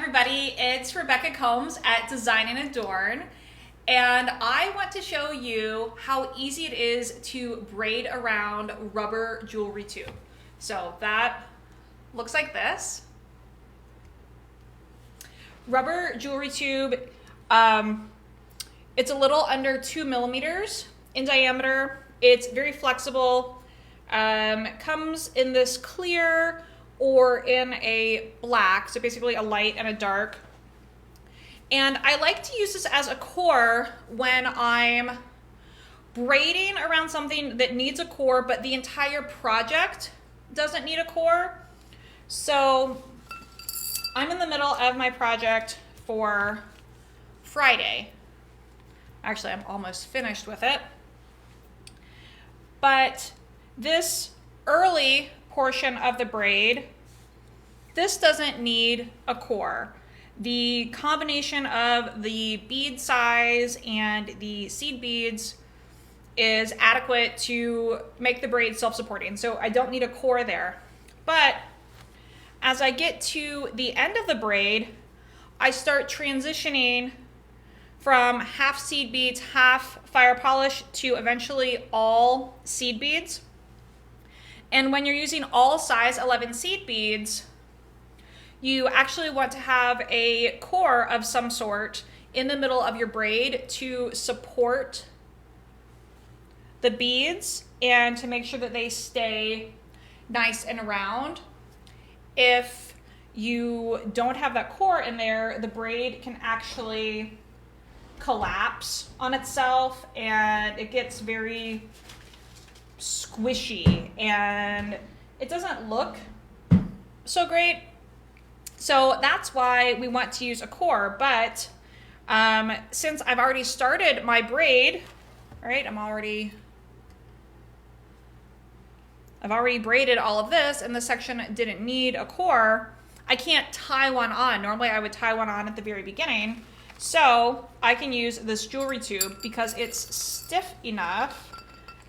everybody, it's Rebecca Combs at Design and Adorn, and I want to show you how easy it is to braid around rubber jewelry tube. So that looks like this. Rubber jewelry tube, it's a little under 2 millimeters in diameter. It's very flexible, comes in this clear or in a black, so basically a light and a dark. And I like to use this as a core when I'm braiding around something that needs a core, but the entire project doesn't need a core. So I'm in the middle of my project for Friday. Actually, I'm almost finished with it. But this early portion of the braid, this doesn't need a core. The combination of the bead size and the seed beads is adequate to make the braid self-supporting, so I don't need a core there. But as I get to the end of the braid, I start transitioning from half seed beads, half fire polish to eventually all seed beads. And when you're using all size 11 seed beads, you actually want to have a core of some sort in the middle of your braid to support the beads and to make sure that they stay nice and round. If you don't have that core in there, the braid can actually collapse on itself and it gets very squishy and it doesn't look so great. So that's why we want to use a core. But since I've already started my braid, right, I've already braided all of this and this section didn't need a core, I can't tie one on. Normally I would tie one on at the very beginning. So I can use this jewelry tube because it's stiff enough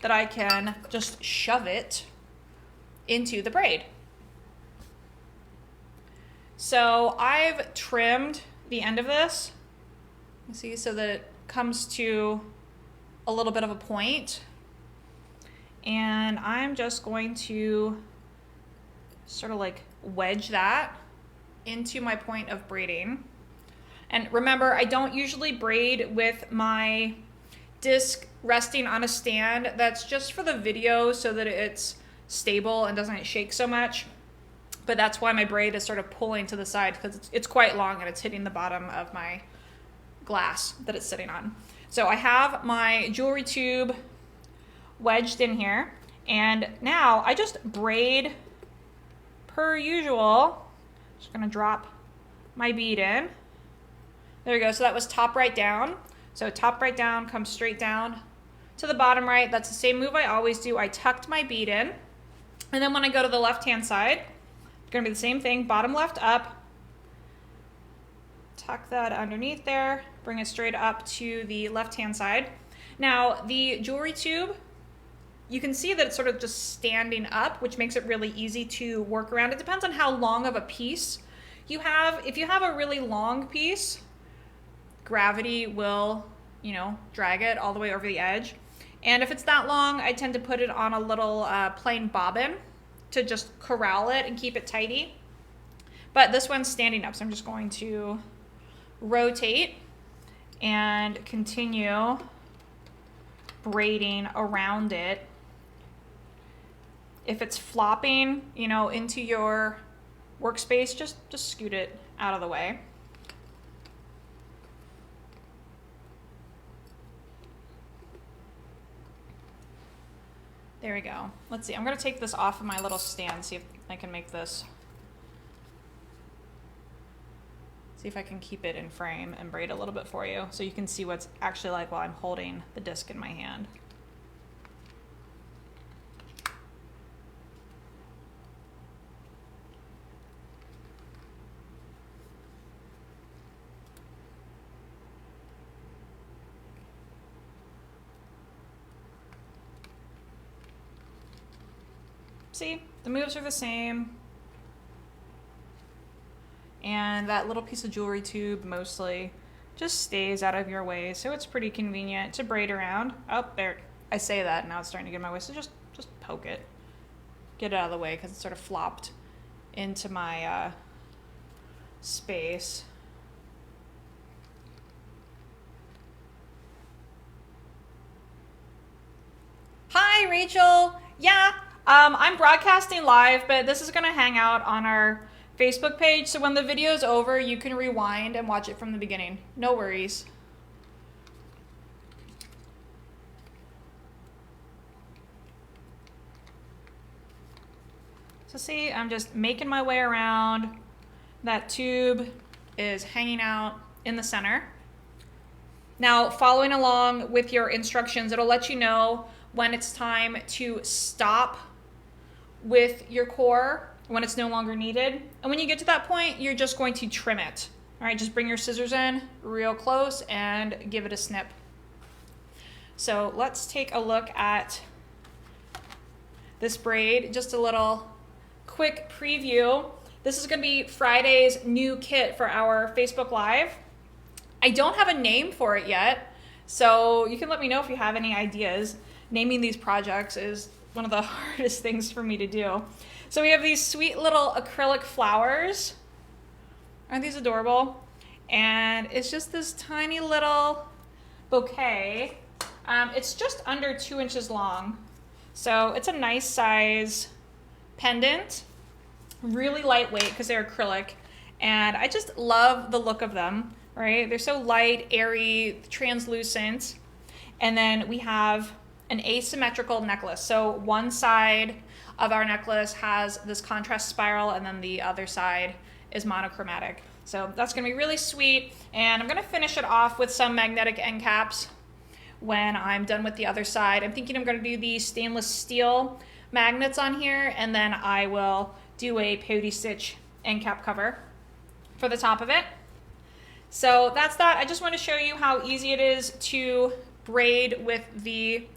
that I can just shove it into the braid. So I've trimmed the end of this, you see, so that it comes to a little bit of a point. And I'm just going to sort of like wedge that into my point of braiding. And remember, I don't usually braid with my disc resting on a stand. That's just for the video so that it's stable and doesn't shake so much. But that's why my braid is sort of pulling to the side, because it's quite long and it's hitting the bottom of my glass that it's sitting on. So I have my jewelry tube wedged in here, and now I just braid per usual. Just gonna drop my bead in. There we go. So that was top right down. So top right down comes straight down to the bottom right. That's the same move I always do. I tucked my bead in. And then when I go to the left-hand side, it's going to be the same thing. Bottom left up. Tuck that underneath there. Bring it straight up to the left-hand side. Now, the jewelry tube, you can see that it's sort of just standing up, which makes it really easy to work around. It depends on how long of a piece you have. If you have a really long piece, gravity will, drag it all the way over the edge. And if it's that long, I tend to put it on a little plain bobbin to just corral it and keep it tidy. But this one's standing up, so I'm just going to rotate and continue braiding around it. If it's flopping, into your workspace, just scoot it out of the way. There we go. Let's see, I'm gonna take this off of my little stand, see if I can make this, see if I can keep it in frame and braid a little bit for you so you can see what's actually like while I'm holding the disc in my hand. See, the moves are the same. and that little piece of jewelry tube mostly just stays out of your way, so it's pretty convenient to braid around. Oh, there, I say that, now it's starting to get in my way, so just poke it. Get it out of the way because it's sort of flopped into my space. Hi, Rachel. Yeah, I'm broadcasting live, but this is gonna hang out on our Facebook page, so when the video's over, you can rewind and watch it from the beginning. No worries. So see, I'm just making my way around. That tube is hanging out in the center. Now, following along with your instructions, it'll let you know when it's time to stop with your core, when it's no longer needed. And when you get to that point, you're just going to trim it. All right, just bring your scissors in real close and give it a snip. So let's take a look at this braid, just a little quick preview. This is gonna be Friday's new kit for our Facebook Live. I don't have a name for it yet, so you can let me know if you have any ideas. Naming these projects is one of the hardest things for me to do. So we have these sweet little acrylic flowers. Aren't these adorable? And it's just this tiny little bouquet. It's just under 2 inches long. So it's a nice size pendant, really lightweight because they're acrylic. And I just love the look of them, right? They're so light, airy, translucent. And then we have an asymmetrical necklace. So one side of our necklace has this contrast spiral and then the other side is monochromatic. So that's gonna be really sweet. And I'm gonna finish it off with some magnetic end caps when I'm done with the other side. I'm thinking I'm gonna do these stainless steel magnets on here, and then I will do a peyote stitch end cap cover for the top of it. So that's that. I just want to show you how easy it is to braid with the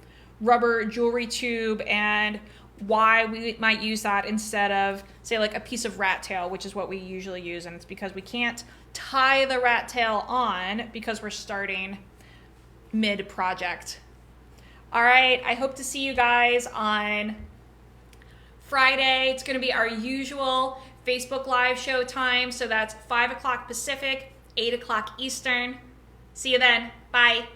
rubber jewelry tube and why we might use that instead of, say, like a piece of rat tail, which is what we usually use. And it's because we can't tie the rat tail on because we're starting mid-project. All right, I hope to see you guys on Friday. It's going to be our usual Facebook Live show time. So that's 5 o'clock Pacific, 8 o'clock Eastern. See you then. Bye.